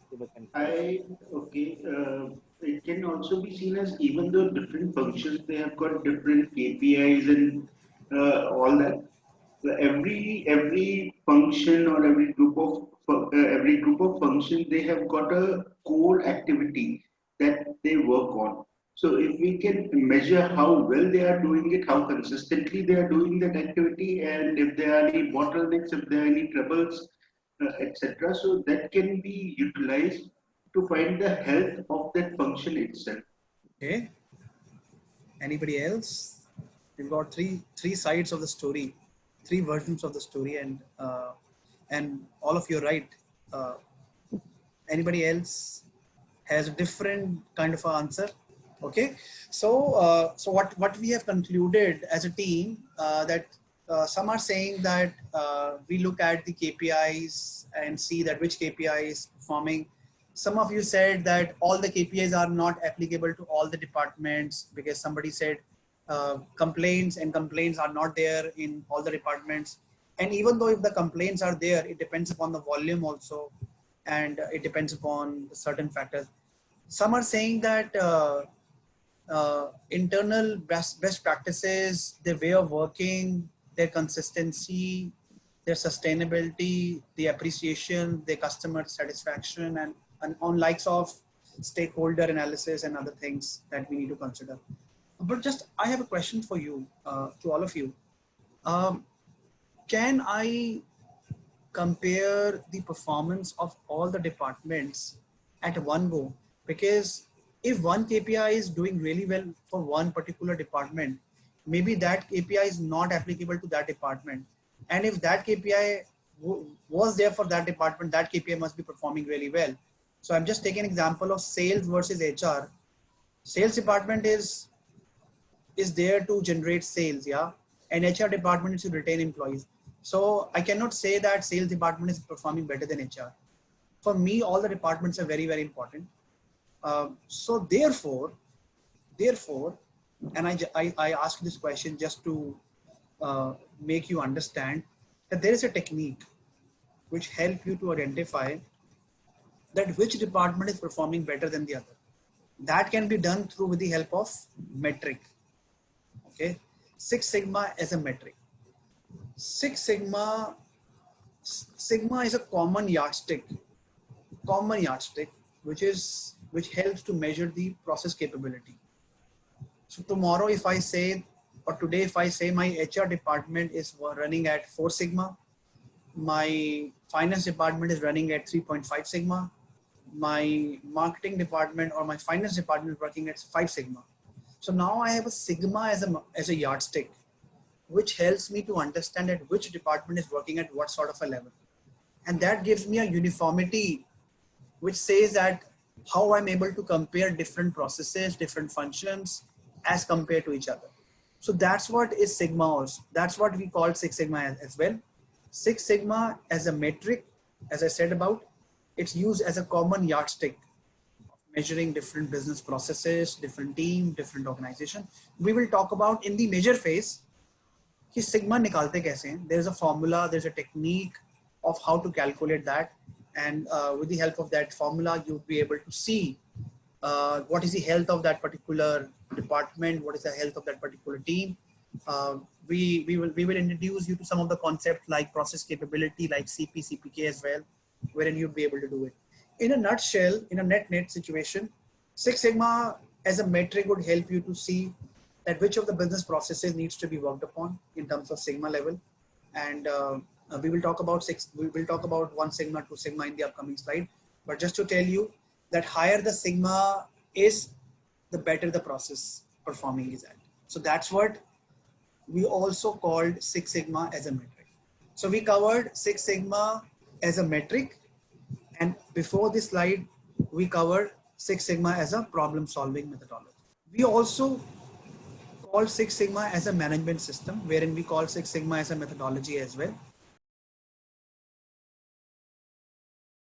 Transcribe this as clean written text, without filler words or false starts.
give a conclusion. I okay. It can also be seen as even though different functions they have got different KPIs and all that. Every function or every group of functions they have got a core activity that they work on. So if we can measure how well they are doing it, how consistently they are doing that activity, and if there are any bottlenecks, if there are any troubles, etc. So that can be utilized to find the health of that function itself. Okay. Anybody else? We've got three sides of the story, three versions of the story, and all of you are right. Uh, Anybody else has a different kind of answer? Okay, so what we have concluded as a team, that some are saying that we look at the KPIs and see that which KPI is performing. Some of you said that all the KPIs are not applicable to all the departments, because somebody said complaints are not there in all the departments. And even though if the complaints are there, it depends upon the volume also, and it depends upon certain factors. Some are saying that internal best practices, their way of working, their consistency, their sustainability, the appreciation, their customer satisfaction, and on likes of stakeholder analysis and other things that we need to consider. But just, I have a question for you, to all of you. Can I compare the performance of all the departments at one go? Because if one KPI is doing really well for one particular department, maybe that KPI is not applicable to that department. And if that KPI was there for that department, that KPI must be performing really well. So I'm just taking an example of sales versus HR. Sales department is there to generate sales, yeah, and HR department is to retain employees. So I cannot say that sales department is performing better than HR. For me, all the departments are very, very important. So therefore, and I ask this question just to make you understand that there is a technique which help you to identify that which department is performing better than the other. That can be done through with the help of metric. Okay, Six Sigma as a metric. Six Sigma is a common yardstick, which helps to measure the process capability. So tomorrow, if I say, or today, if I say my HR department is running at 4 Sigma, my finance department is running at 3.5 Sigma, my marketing department or my finance department is working at 5 Sigma. So now I have a Sigma as a yardstick, which helps me to understand at which department is working at what sort of a level. And that gives me a uniformity, which says that how I'm able to compare different processes, different functions as compared to each other. So that's what is Sigma also. That's what we call Six Sigma as well. Six Sigma as a metric, as I said about, it's used as a common yardstick of measuring different business processes, different team, different organization. We will talk about in the measure phase, कि Sigma निकालते कैसे हैं. There's a formula, there's a technique of how to calculate that. And with the help of that formula, you'll be able to see what is the health of that particular department, what is the health of that particular team. We will introduce you to some of the concepts like process capability, like CP, CPK as well, wherein you'll be able to do it. In a nutshell, in a net situation, Six Sigma as a metric would help you to see that which of the business processes needs to be worked upon in terms of Sigma level. And we will talk about 1 Sigma, 2 Sigma in the upcoming slide. But just to tell you that higher the Sigma is, the better the process performing is at. So that's what we also called Six Sigma as a metric. So we covered Six Sigma as a metric. And before this slide, we covered Six Sigma as a problem solving methodology. We also called Six Sigma as a management system, wherein we call Six Sigma as a methodology as well.